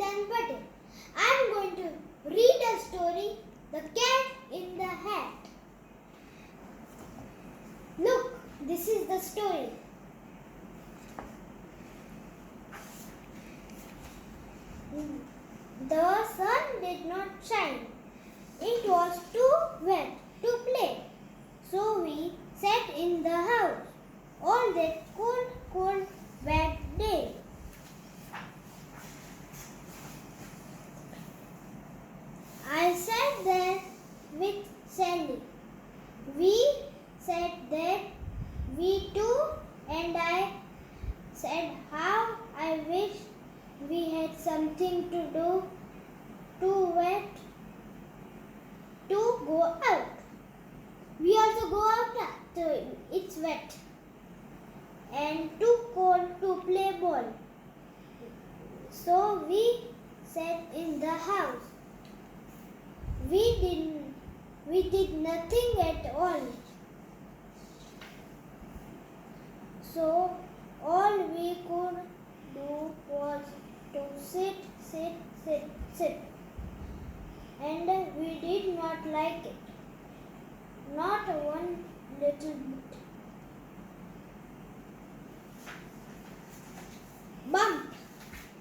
and Patel. I am going to read a story, The Cat in the Hat. Look, this is the story. The sun did not shine. It was too wet to play. So we sat in the house all that cold, wet day. I sat there with Sally. We sat there, we two, and I said how I wish we had something to do, too wet to go out. We also go out after it's wet and too cold to play ball. So we sat in the house. We did nothing at all. So all we could do was to sit. And we did not like it. Not one little bit. Bump!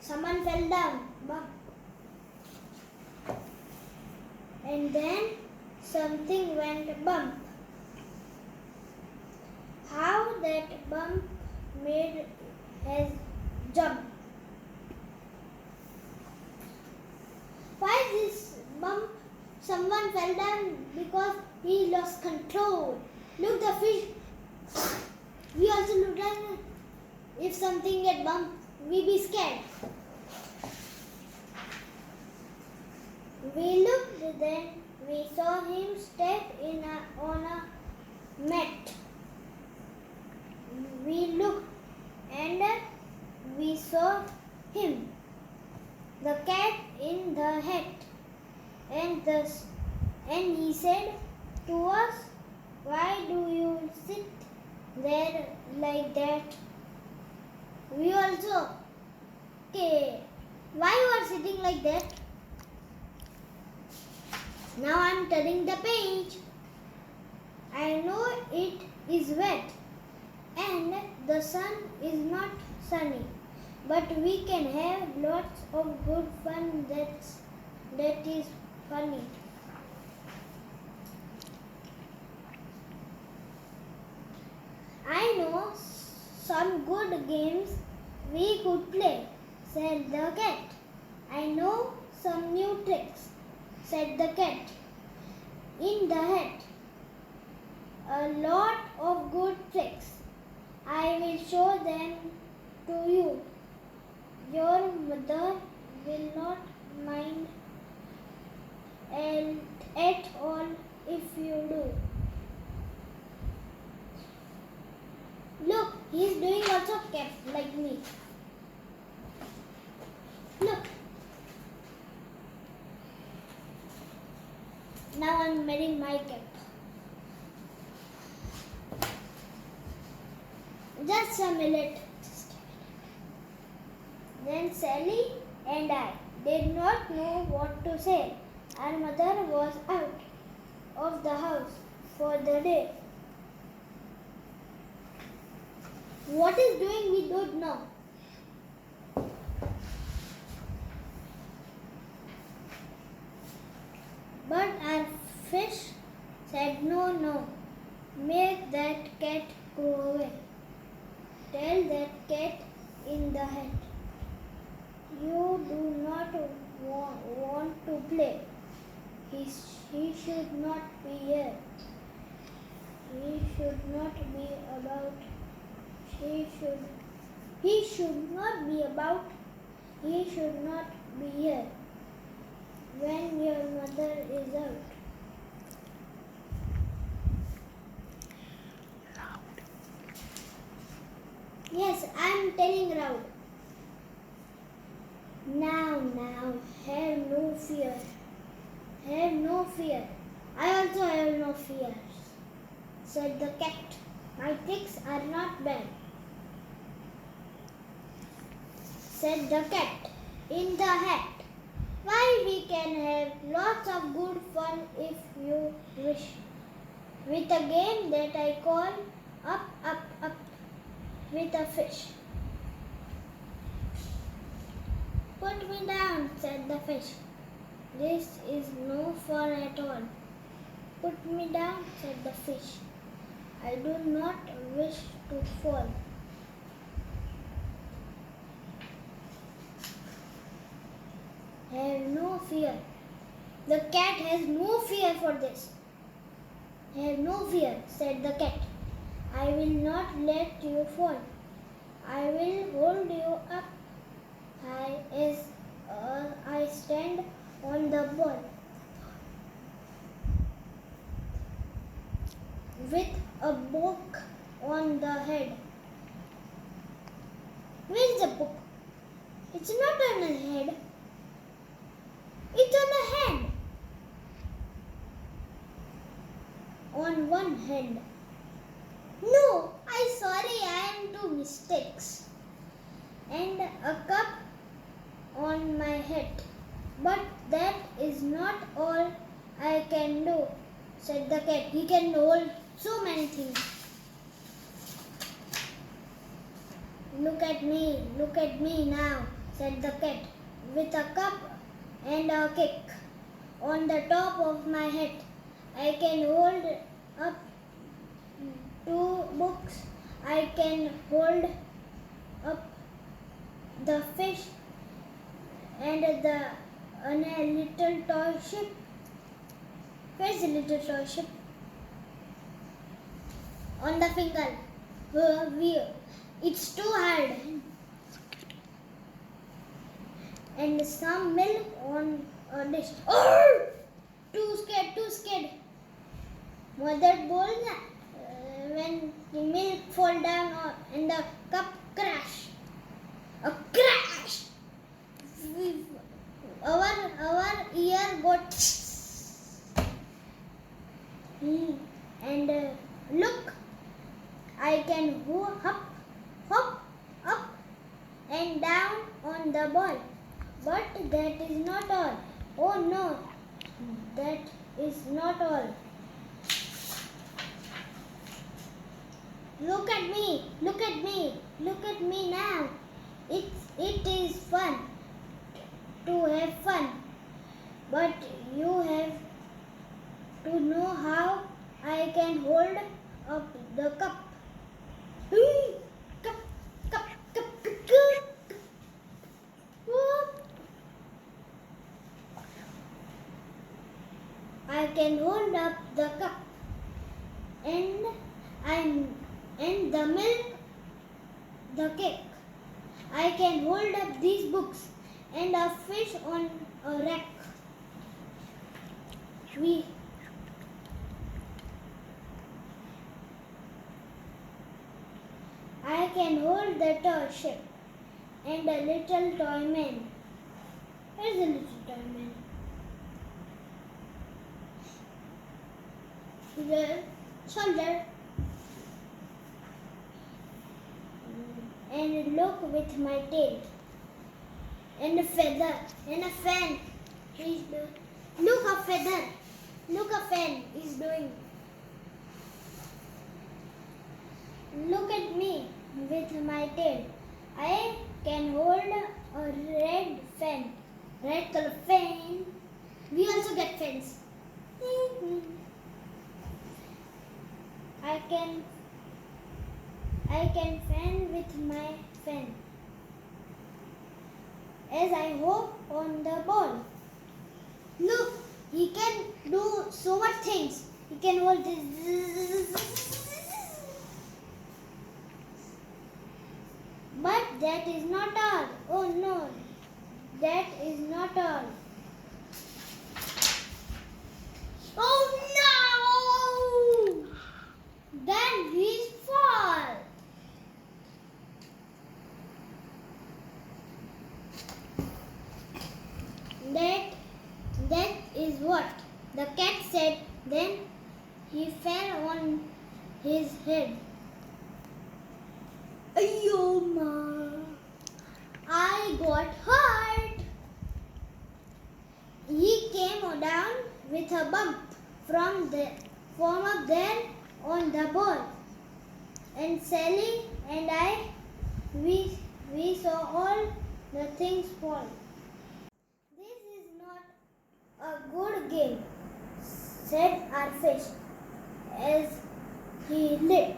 Someone fell down. Bump. And then something went bump. How that bump made us jump. Why this bump? Someone fell down because he lost control. Look, the fish. We also look like if something get bumped, we be scared. We looked, then we saw him step on a mat. We looked and we saw him, the cat in the hat. And he said to us, why do you sit there like that? We also, okay, why you are sitting like that? Now I am turning the page. I know it is wet and the sun is not sunny, but we can have lots of good fun that is funny. I know some good games we could play, said the cat. I know some new tricks, said the cat in the hat. A lot of good tricks. I will show them to you. Your mother will not mind at all if you do. Look, he is doing lots of caps like me. Look. Now I am wearing my cap. Just a minute. Then Sally and I did not know what to say. Our mother was out of the house for the day. What is doing we don't know. But our fish said no, make that cat go away. Tell that cat in the hat, you do not want to play. He should not be here. He should not be about. He should not be here when your mother is out. Yes, I am telling loud. Now, have no fear. Have no fear. I also have no fears, said the cat. My tricks are not bad, said the cat in the hat. Why we can have lots of good fun if you wish. With a game that I call Up, Up, Up with a fish. Put me down, said the fish. This is no fun at all. Put me down, said the fish. I do not wish to fall. Have no fear. The cat has no fear for this. Have no fear, said the cat. I will not let you fall. I will hold you up high as I stand on the ball. With a book on the head. Where is the book? It's not on the head. It's on the hand. On one hand. No, I'm sorry, I am two mistakes. And a cup on my head. But that is not all I can do, said the cat. He can hold so many things. Look at me now, said the cat, with a cup and a cake on the top of my head. I can hold up two books. I can hold up the fish and a little toy ship. Where's the little toy ship? On the finger. It's too hard. And some milk on a dish. Oh! Too scared. Mother bold when the milk fall down and the cup crash. A crash! Our ear got and look, I can hop up and down on the ball. But that is not all. Oh no, that is not all. Look at me now. It is fun to have fun. But you have to know how I can hold up the cup. Cup. Whoop. I can hold up the cup and the milk, the cake. I can hold up these books and a fish on a rack. I can hold the toy ship and a little toy man. Where's the little toy man? The soldier. And look with my tail. And a feather. And a fan. Look a feather. Look a fan is doing. Look at me with my tail. I can hold a red fan. Red color fan. We also get fans. I can fan with my fan. As I hop on the ball. Look, he can do so much things. He can hold this. But that is not all. Oh no, that is not all. Oh no! Then he fall. That is what the cat said. Then he fell on his head. Ayyo ma! I got hurt. with a bump from up there on the ball. And Sally and I, we saw all the things fall. This is not a good game, said our fish as he lit.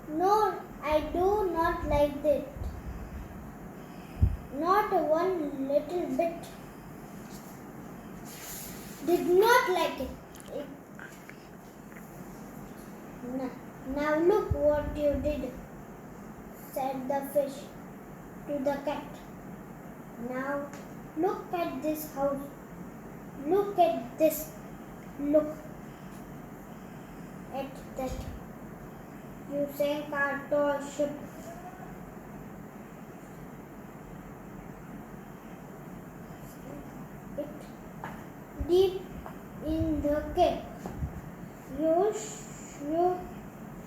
No, I do not like it. Not one little bit. Did not like it. Now look what you did, said the fish to the cat. Now look at this house. Look at this. Look at that. You sank our tall ship. It deep in the cave.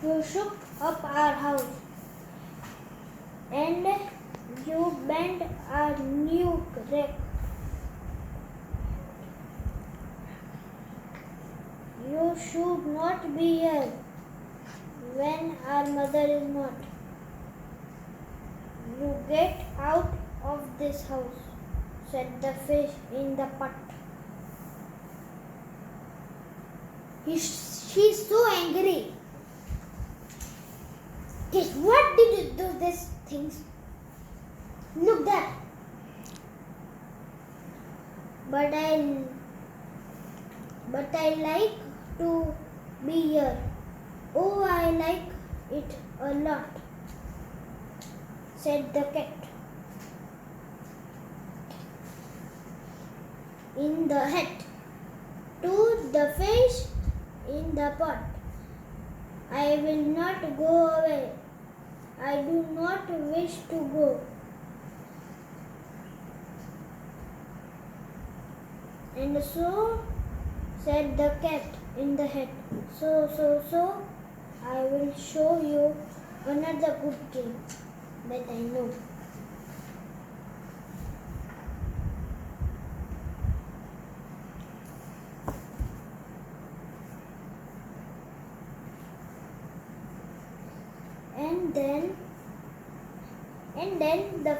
You shook up our house, and you bent our new wreck. You should not be here when our mother is not. You get out of this house, said the fish in the pot. She's so angry. Yes, what did you do these things? Look that. But I like to be here. Oh, I like it a lot, said the cat. In the hat, to the fish in the pot. I will not go away. I do not wish to go. And so, said the cat in the hat. So, I will show you another good game that I know. And then the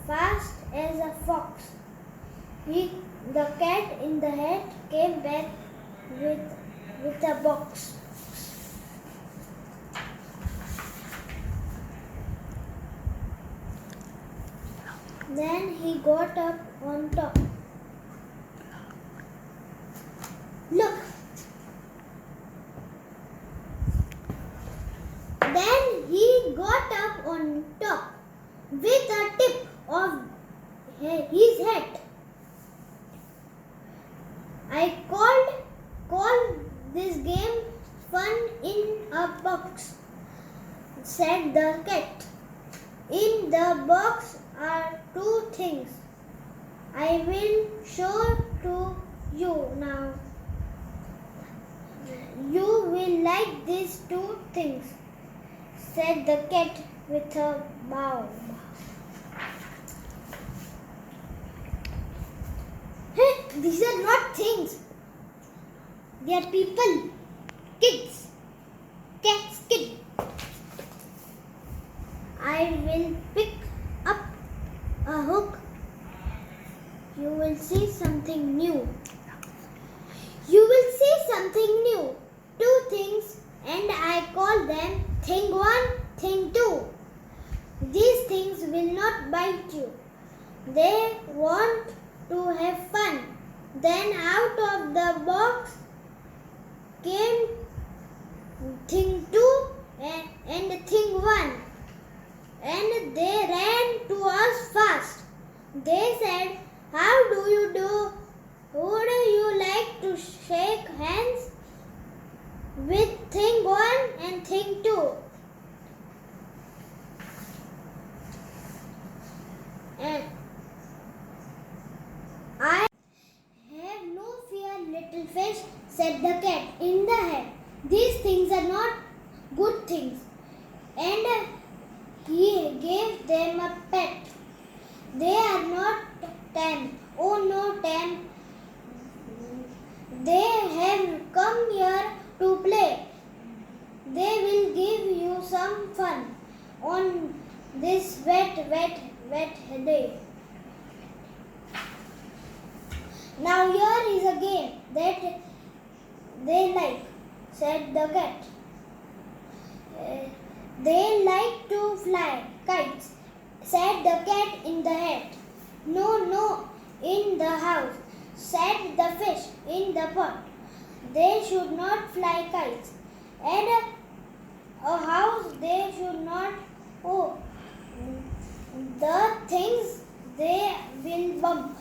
fast as a fox, the cat in the hat came back with a box. Then he got up on top. Look! Then he got up on top with a tip of his hat. I called this game fun in a box, said the cat. In the box are two things. I will show to you now. You will like these two things, said the cat with a bow. Hey, these are not things. They are people, kids, cats, kid. I will pick up a hook. You will see something new. You will see something new. Two things, and I call them thing one, thing two. These things will not bite you. They want to have fun. Then out of the box came thing two and thing one. And they ran to us fast. They said, "How do you do? Would you like to shake hands with thing one and thing two?" And I have no fear, little fish, said the cat in the hat. These things are not good things. And he gave them a pet. They are not tame. Oh no, tame. They have come here to play. They will give you some fun on this wet day. Now here is a game that they like, said the cat. They like to fly kites, said the cat in the hat. No, in the house, said the fish in the pot. They should not fly kites. And a house they should not. Oh, the things they will bump.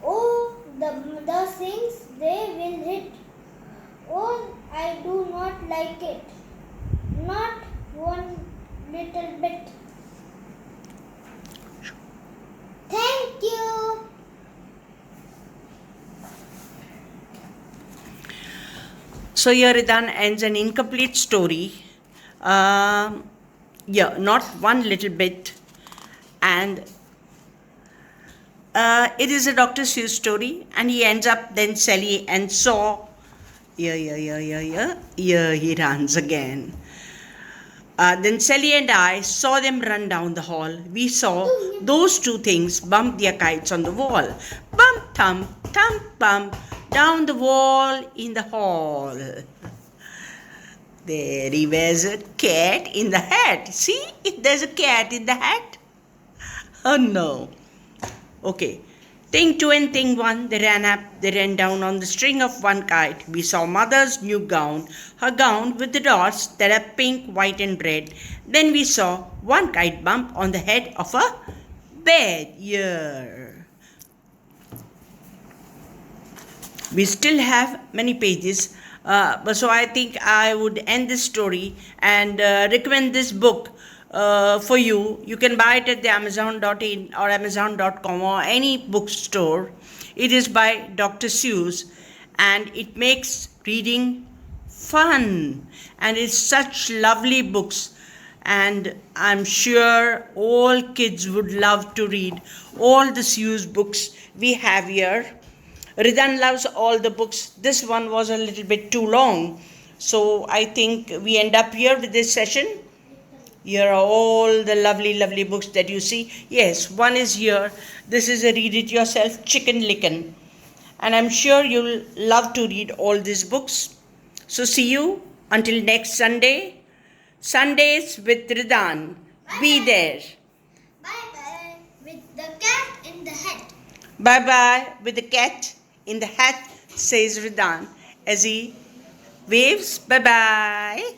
Oh, the things they will hit. Oh, I do not like it. Not one little bit. Thank you. So here Ridan ends an incomplete story. Not one little bit. And it is a Dr. Seuss story, and he ends up then Sally and saw. Here he runs again. Then Sally and I saw them run down the hall. We saw those two things bump their kites on the wall. Bump, thump, thump, bump, down the wall in the hall. There he wears a cat in the hat. See, if there's a cat in the hat. Oh no. Okay. Thing 2 and thing 1, they ran down on the string of one kite. We saw mother's new gown, her gown with the dots that are pink, white and red. Then we saw one kite bump on the head of a bed. Yeah. We still have many pages, so I think I would end this story and recommend this book for you. You can buy it at the Amazon.in or Amazon.com or any bookstore. It is by Dr. Seuss, and it makes reading fun, and it's such lovely books, and I'm sure all kids would love to read all the Seuss books we have here. Ridan loves all the books. This one was a little bit too long, so I think we end up here with this session. Here are all the lovely books that you see. Yes, one is here. This is a read it yourself, Chicken Licken. And I'm sure you'll love to read all these books. So see you until next Sunday. Sundays with Ridan. Be there. Bye-bye with the cat in the hat. Bye-bye with the cat in the hat, says Ridan as he waves. Bye-bye.